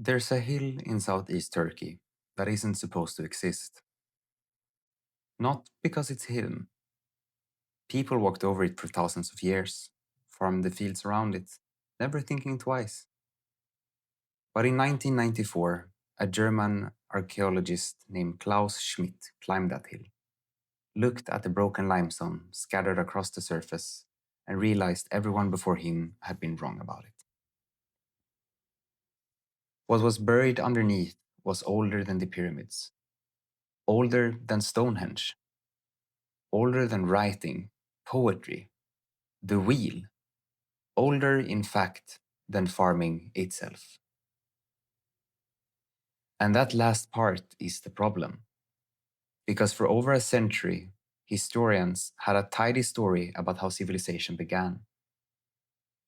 There's a hill in southeast Turkey that isn't supposed to exist. Not because it's hidden. People walked over it for thousands of years, farmed the fields around it, never thinking twice. But in 1994, a German archaeologist named Klaus Schmidt climbed that hill, looked at the broken limestone scattered across the surface, and realized everyone before him had been wrong about it. What was buried underneath was older than the pyramids, older than Stonehenge, older than writing, poetry, the wheel, older in fact than farming itself. And that last part is the problem. Because for over a century, historians had a tidy story about how civilization began.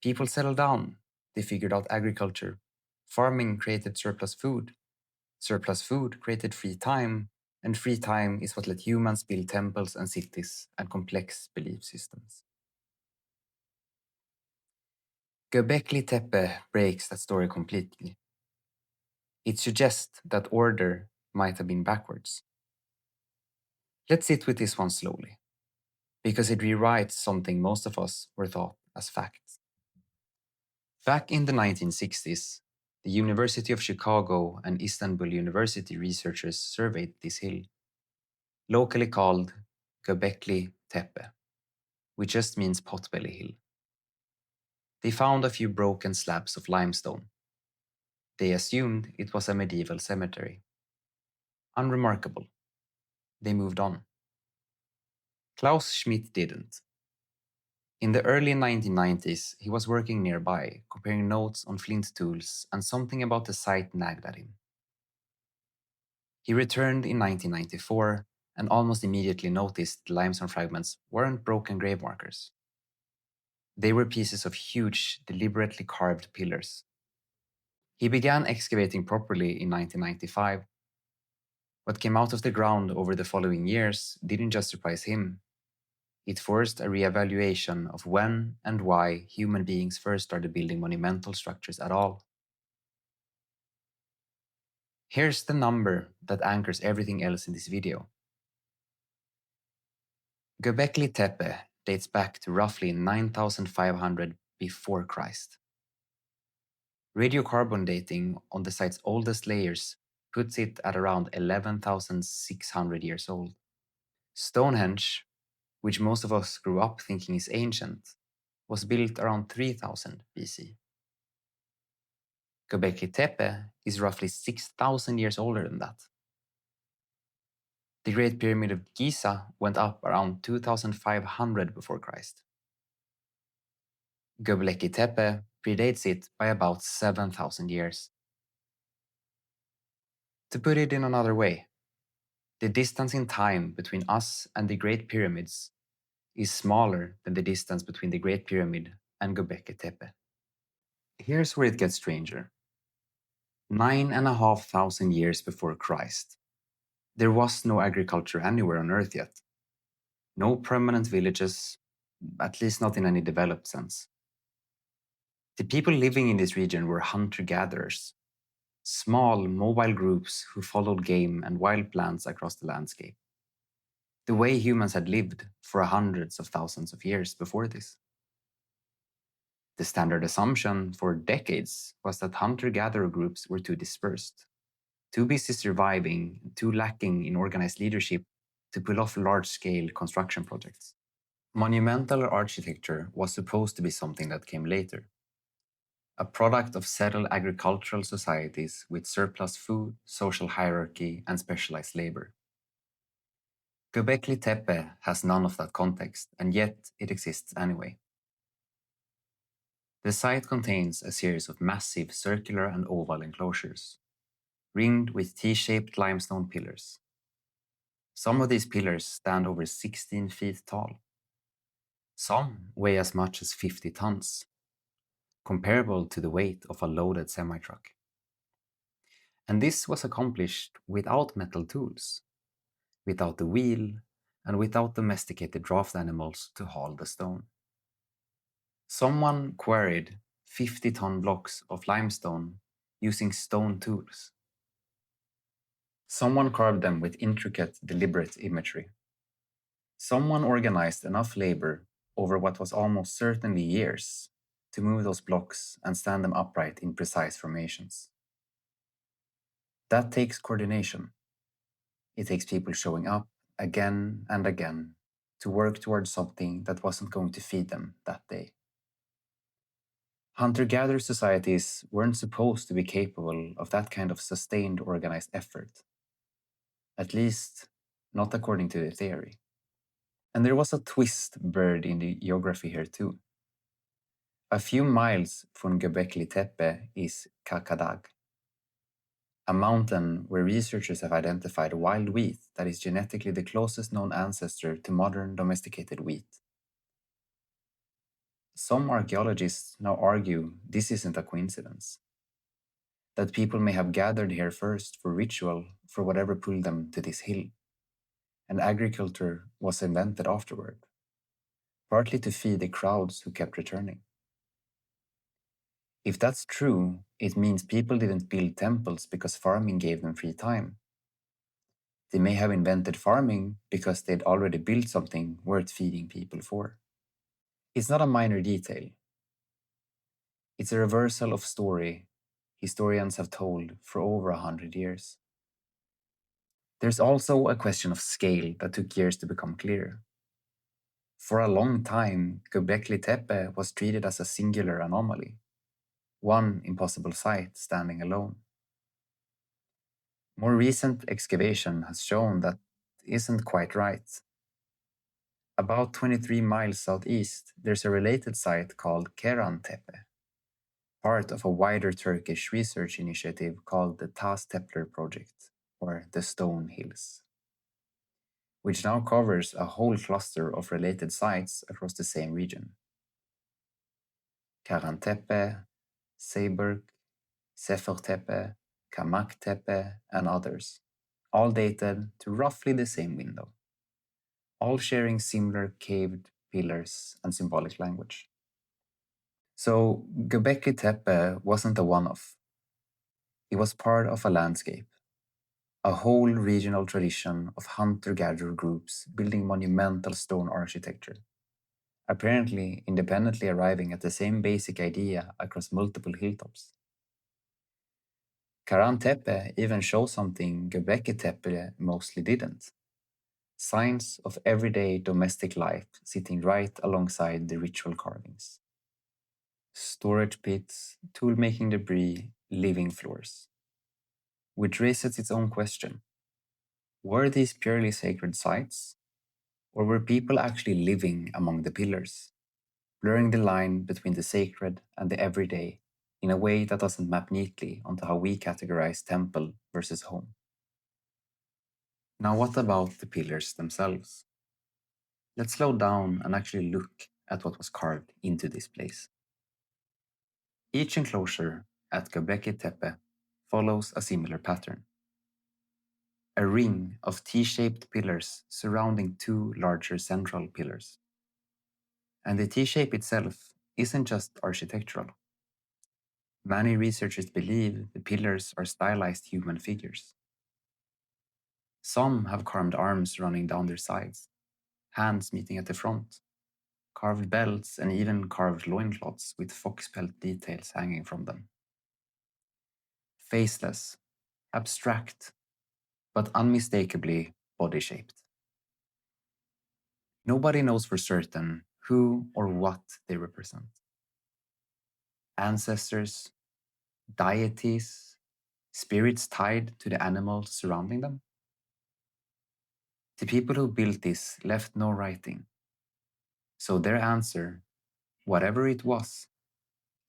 People settled down, they figured out agriculture, farming created surplus food created free time, and free time is what let humans build temples and cities and complex belief systems. Göbekli Tepe breaks that story completely. It suggests that order might have been backwards. Let's sit with this one slowly, because it rewrites something most of us were taught as facts. Back in the 1960s, the University of Chicago and Istanbul University researchers surveyed this hill, locally called Göbekli Tepe, which just means potbelly hill. They found a few broken slabs of limestone. They assumed it was a medieval cemetery. Unremarkable. They moved on. Klaus Schmidt didn't. In the early 1990s, he was working nearby, comparing notes on flint tools, and something about the site nagged at him. He returned in 1994 and almost immediately noticed the limestone fragments weren't broken grave markers. They were pieces of huge, deliberately carved pillars. He began excavating properly in 1995. What came out of the ground over the following years didn't just surprise him. It forced a re-evaluation of when and why human beings first started building monumental structures at all. Here's the number that anchors everything else in this video. Göbekli Tepe dates back to roughly 9,500 before Christ. Radiocarbon dating on the site's oldest layers puts it at around 11,600 years old. Stonehenge, which most of us grew up thinking is ancient, was built around 3000 BC. Göbekli Tepe is roughly 6,000 years older than that. The Great Pyramid of Giza went up around 2500 before Christ. Göbekli Tepe predates it by about 7,000 years. To put it in another way, the distance in time between us and the Great Pyramids is smaller than the distance between the Great Pyramid and Göbekli Tepe. Here's where it gets stranger. 9,500 years before Christ, there was no agriculture anywhere on Earth yet. No permanent villages, at least not in any developed sense. The people living in this region were hunter-gatherers, small, mobile groups who followed game and wild plants across the landscape, the way humans had lived for hundreds of thousands of years before this. The standard assumption for decades was that hunter-gatherer groups were too dispersed, too busy surviving, and too lacking in organized leadership to pull off large-scale construction projects. Monumental architecture was supposed to be something that came later, a product of settled agricultural societies with surplus food, social hierarchy, and specialized labor. Göbekli Tepe has none of that context, and yet it exists anyway. The site contains a series of massive circular and oval enclosures, ringed with T-shaped limestone pillars. Some of these pillars stand over 16 feet tall. Some weigh as much as 50 tons, comparable to the weight of a loaded semi-truck. And this was accomplished without metal tools, without the wheel, and without domesticated draft animals to haul the stone. Someone quarried 50-ton blocks of limestone using stone tools. Someone carved them with intricate, deliberate imagery. Someone organized enough labor over what was almost certainly years to move those blocks and stand them upright in precise formations. That takes coordination. It takes people showing up again and again to work towards something that wasn't going to feed them that day. Hunter-gatherer societies weren't supposed to be capable of that kind of sustained organized effort. At least, not according to the theory. And there was a twist buried in the geography here too. A few miles from Göbekli Tepe is Kakadag, a mountain where researchers have identified wild wheat that is genetically the closest known ancestor to modern domesticated wheat. Some archaeologists now argue this isn't a coincidence, that people may have gathered here first for ritual for whatever pulled them to this hill, and agriculture was invented afterward, partly to feed the crowds who kept returning. If that's true, it means people didn't build temples because farming gave them free time. They may have invented farming because they'd already built something worth feeding people for. It's not a minor detail. It's a reversal of story historians have told for over 100 years. There's also a question of scale that took years to become clear. For a long time, Göbekli Tepe was treated as a singular anomaly, one impossible site standing alone. More recent excavation has shown that isn't quite right. About 23 miles southeast, there's a related site called Keran Tepe, part of a wider Turkish research initiative called the Taz-Tepler Project, or the Stone Hills, which now covers a whole cluster of related sites across the same region. Keran Tepe, Seyberg, Sefer Tepe, Kamak Tepe, and others, all dated to roughly the same window, all sharing similar caved pillars and symbolic language. So Göbekli Tepe wasn't a one-off. It was part of a landscape, a whole regional tradition of hunter-gatherer groups building monumental stone architecture, apparently independently arriving at the same basic idea across multiple hilltops. Karan Tepe even shows something Göbekli Tepe mostly didn't. Signs of everyday domestic life sitting right alongside the ritual carvings. Storage pits, tool-making debris, living floors. Which raises its own question. Were these purely sacred sites? Or were people actually living among the pillars, blurring the line between the sacred and the everyday in a way that doesn't map neatly onto how we categorize temple versus home? Now, what about the pillars themselves? Let's slow down and actually look at what was carved into this place. Each enclosure at Göbekli Tepe follows a similar pattern. A ring of T-shaped pillars surrounding two larger central pillars. And the T-shape itself isn't just architectural. Many researchers believe the pillars are stylized human figures. Some have carved arms running down their sides, hands meeting at the front, carved belts, and even carved loincloths with fox pelt details hanging from them. Faceless, abstract, but unmistakably body-shaped. Nobody knows for certain who or what they represent. Ancestors, deities, spirits tied to the animals surrounding them? The people who built this left no writing. So their answer, whatever it was,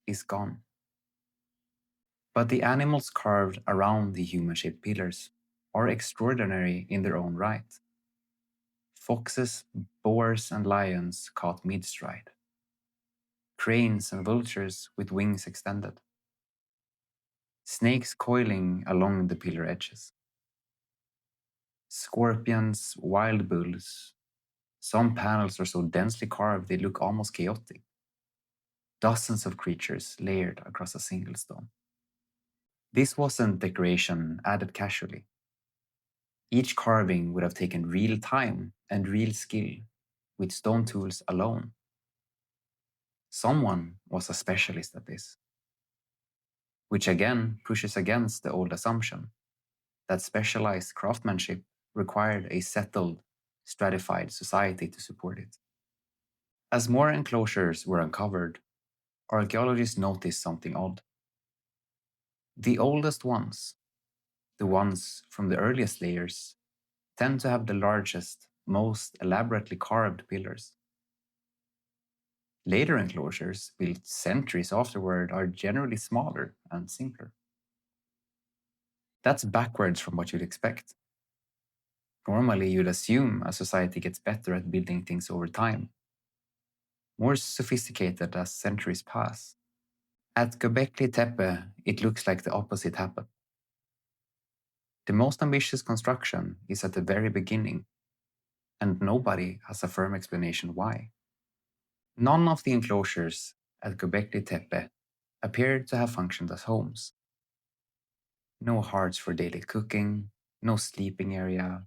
is gone. But the animals carved around the human-shaped pillars are extraordinary in their own right. Foxes, boars, and lions caught mid-stride. Cranes and vultures with wings extended. Snakes coiling along the pillar edges. Scorpions, wild bulls. Some panels are so densely carved they look almost chaotic. Dozens of creatures layered across a single stone. This wasn't decoration added casually. Each carving would have taken real time and real skill with stone tools alone. Someone was a specialist at this, which again pushes against the old assumption that specialized craftsmanship required a settled, stratified society to support it. As more enclosures were uncovered, archaeologists noticed something odd. The oldest ones, the ones from the earliest layers, tend to have the largest, most elaborately carved pillars. Later enclosures, built centuries afterward, are generally smaller and simpler. That's backwards from what you'd expect. Normally, you'd assume a society gets better at building things over time, more sophisticated as centuries pass. At Göbekli Tepe, it looks like the opposite happened. The most ambitious construction is at the very beginning, and nobody has a firm explanation why. None of the enclosures at Göbekli Tepe appeared to have functioned as homes. No hearths for daily cooking, no sleeping area,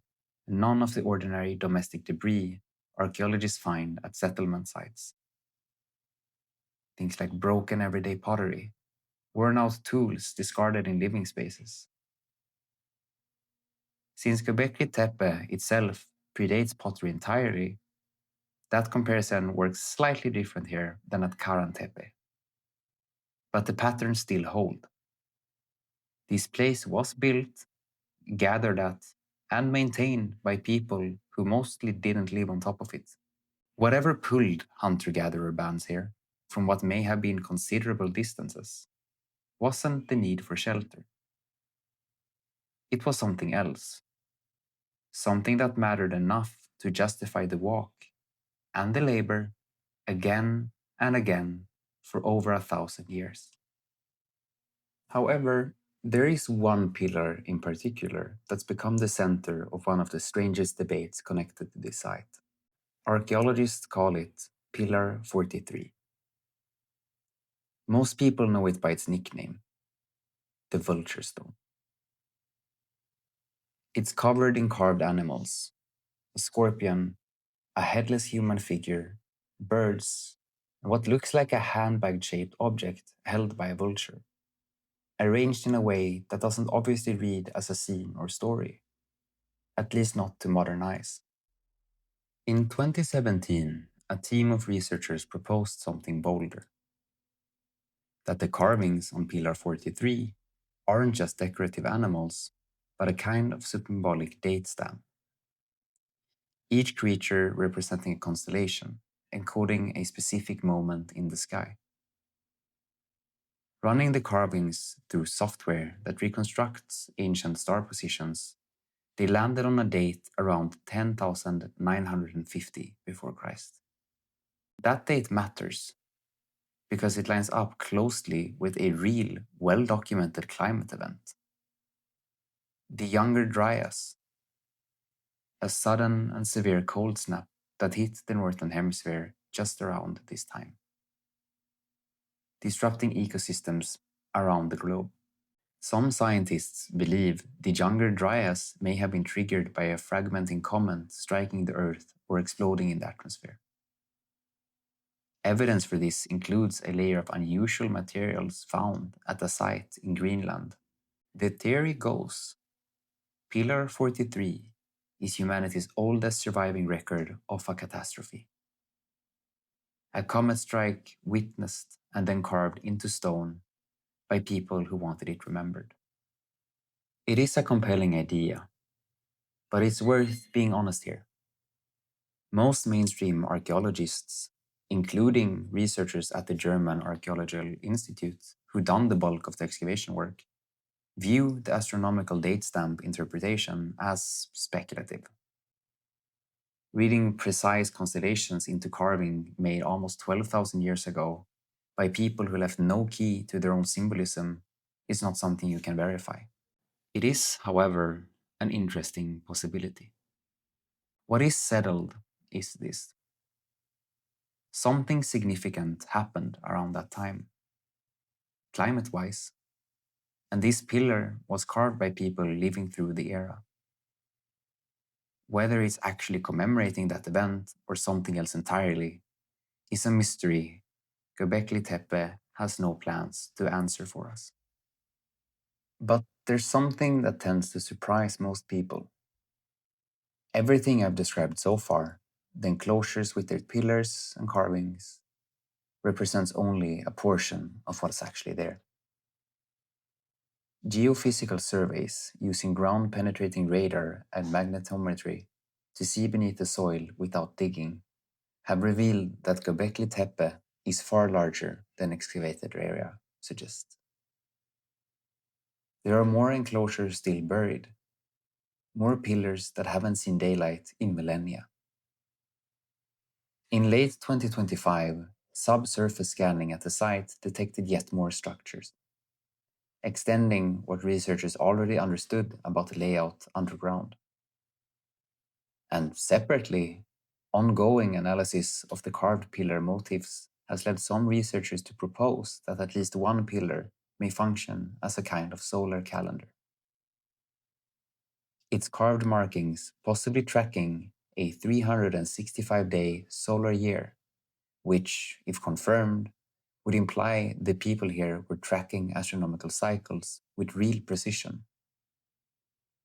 none of the ordinary domestic debris archaeologists find at settlement sites. Things like broken everyday pottery, worn out tools discarded in living spaces. Since Göbekli Tepe itself predates pottery entirely, that comparison works slightly different here than at Karan Tepe. But the patterns still hold. This place was built, gathered at, and maintained by people who mostly didn't live on top of it. Whatever pulled hunter-gatherer bands here, from what may have been considerable distances, wasn't the need for shelter. It was something else. Something that mattered enough to justify the walk and the labor again and again for over 1,000 years. However, there is one pillar in particular that's become the center of one of the strangest debates connected to this site. Archaeologists call it Pillar 43. Most people know it by its nickname, the vulture stone. It's covered in carved animals, a scorpion, a headless human figure, birds, and what looks like a handbag-shaped object held by a vulture, arranged in a way that doesn't obviously read as a scene or story, at least not to modern eyes. In 2017, a team of researchers proposed something bolder. That the carvings on Pillar 43 aren't just decorative animals, but a kind of symbolic date stamp. Each creature representing a constellation, encoding a specific moment in the sky. Running the carvings through software that reconstructs ancient star positions, they landed on a date around 10,950 before Christ. That date matters because it lines up closely with a real, well-documented climate event. The Younger Dryas, a sudden and severe cold snap that hit the northern hemisphere just around this time, disrupting ecosystems around the globe. Some scientists believe the Younger Dryas may have been triggered by a fragmenting comet striking the Earth or exploding in the atmosphere. Evidence for this includes a layer of unusual materials found at a site in Greenland. The theory goes, Pillar 43 is humanity's oldest surviving record of a catastrophe. A comet strike witnessed and then carved into stone by people who wanted it remembered. It is a compelling idea, but it's worth being honest here. Most mainstream archaeologists, including researchers at the German Archaeological Institute who done the bulk of the excavation work, view the astronomical date stamp interpretation as speculative. Reading precise constellations into carving made almost 12,000 years ago by people who left no key to their own symbolism is not something you can verify. It is, however, an interesting possibility. What is settled is this. Something significant happened around that time. Climate-wise, and this pillar was carved by people living through the era. Whether it's actually commemorating that event or something else entirely is a mystery Göbekli Tepe has no plans to answer for us. But there's something that tends to surprise most people. Everything I've described so far, the enclosures with their pillars and carvings, represents only a portion of what's actually there. Geophysical surveys using ground-penetrating radar and magnetometry to see beneath the soil without digging have revealed that Göbekli Tepe is far larger than excavated area suggests. There are more enclosures still buried, more pillars that haven't seen daylight in millennia. In late 2025, subsurface scanning at the site detected yet more structures, extending what researchers already understood about the layout underground. And separately, ongoing analysis of the carved pillar motifs has led some researchers to propose that at least one pillar may function as a kind of solar calendar. Its carved markings possibly tracking a 365-day solar year, which, if confirmed, would imply the people here were tracking astronomical cycles with real precision,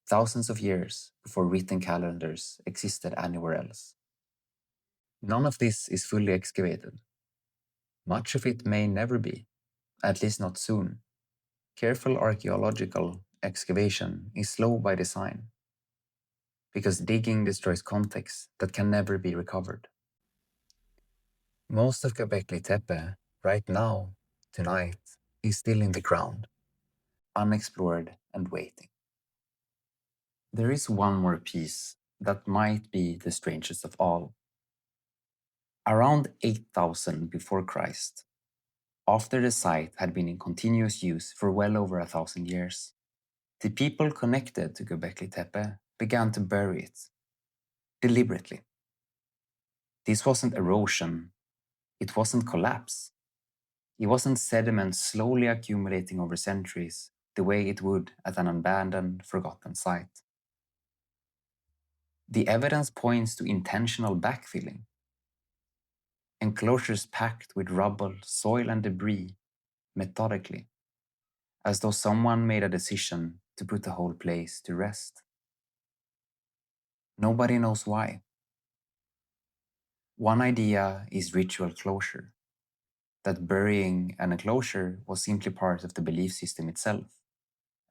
thousands of years before written calendars existed anywhere else. None of this is fully excavated. Much of it may never be, at least not soon. Careful archaeological excavation is slow by design, because digging destroys context that can never be recovered. Most of Göbekli Tepe, right now, tonight, is still in the ground, unexplored and waiting. There is one more piece that might be the strangest of all. Around 8000 before Christ, after the site had been in continuous use for well over 1,000 years, the people connected to Göbekli Tepe began to bury it, deliberately. This wasn't erosion, it wasn't collapse. It wasn't sediment slowly accumulating over centuries the way it would at an abandoned, forgotten site. The evidence points to intentional backfilling. Enclosures packed with rubble, soil, and debris methodically, as though someone made a decision to put the whole place to rest. Nobody knows why. One idea is ritual closure, that burying an enclosure was simply part of the belief system itself,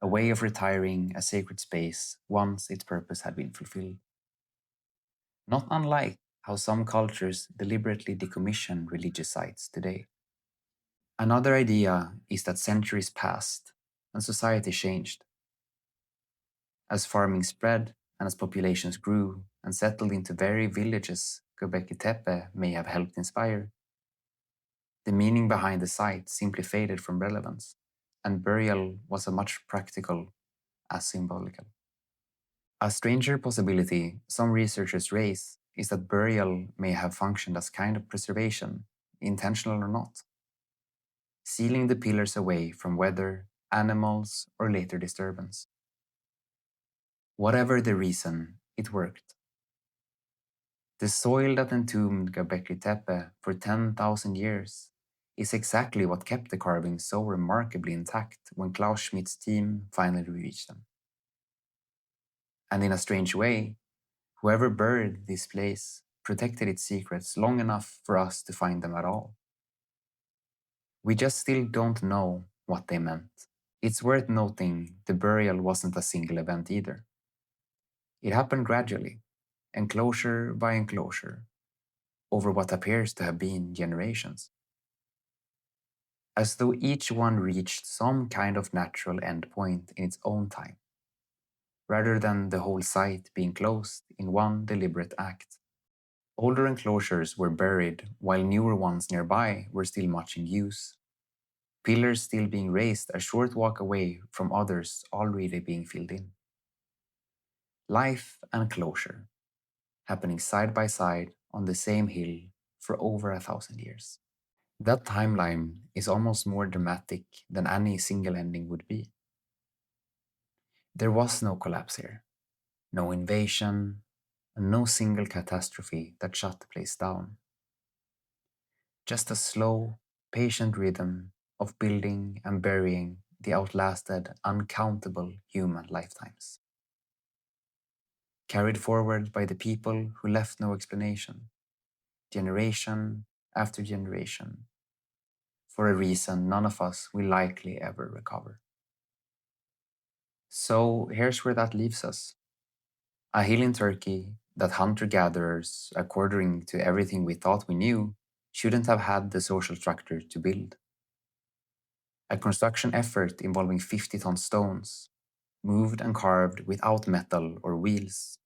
a way of retiring a sacred space once its purpose had been fulfilled. Not unlike how some cultures deliberately decommission religious sites today. Another idea is that centuries passed and society changed. As farming spread and as populations grew and settled into very villages Göbekli Tepe may have helped inspire, the meaning behind the site simply faded from relevance, and burial was as much practical as symbolical. A stranger possibility some researchers raise is that burial may have functioned as kind of preservation, intentional or not, sealing the pillars away from weather, animals, or later disturbance. Whatever the reason, it worked. The soil that entombed Göbekli Tepe for 10,000 years is exactly what kept the carvings so remarkably intact when Klaus Schmidt's team finally reached them. And in a strange way, whoever buried this place protected its secrets long enough for us to find them at all. We just still don't know what they meant. It's worth noting the burial wasn't a single event either. It happened gradually, enclosure by enclosure, over what appears to have been generations. As though each one reached some kind of natural endpoint in its own time, rather than the whole site being closed in one deliberate act. Older enclosures were buried while newer ones nearby were still much in use, pillars still being raised a short walk away from others already being filled in. Life and closure, happening side by side on the same hill for over 1,000 years. That timeline is almost more dramatic than any single ending would be. There was no collapse here, no invasion, and no single catastrophe that shut the place down. Just a slow, patient rhythm of building and burying the outlasted uncountable human lifetimes. Carried forward by the people who left no explanation, generation after generation, for a reason none of us will likely ever recover. So here's where that leaves us. A hill in Turkey that hunter-gatherers, according to everything we thought we knew, shouldn't have had the social structure to build. A construction effort involving 50-ton stones, moved and carved without metal or wheels.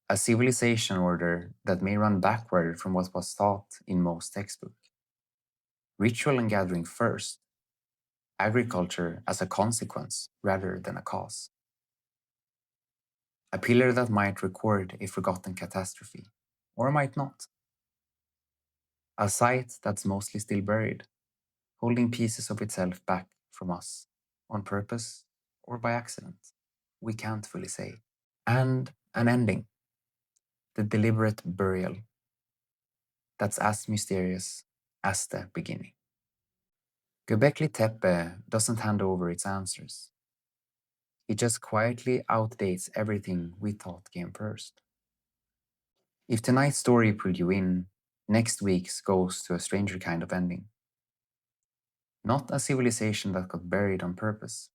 A civilization order that may run backward from what was taught in most textbooks. Ritual and gathering first, agriculture as a consequence rather than a cause. A pillar that might record a forgotten catastrophe, or might not. A site that's mostly still buried, holding pieces of itself back from us, on purpose or by accident. We can't fully say. And an ending, the deliberate burial, that's as mysterious as the beginning. Göbekli Tepe doesn't hand over its answers. It just quietly outdates everything we thought came first. If tonight's story pulled you in, next week's goes to a stranger kind of ending. Not a civilization that got buried on purpose,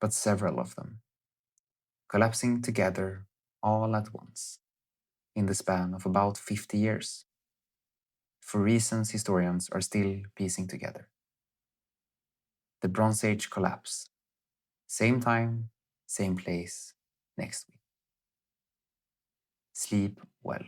but several of them, collapsing together all at once, in the span of about 50 years, for reasons historians are still piecing together. The Bronze Age collapse. Same time, same place, next week. Sleep well.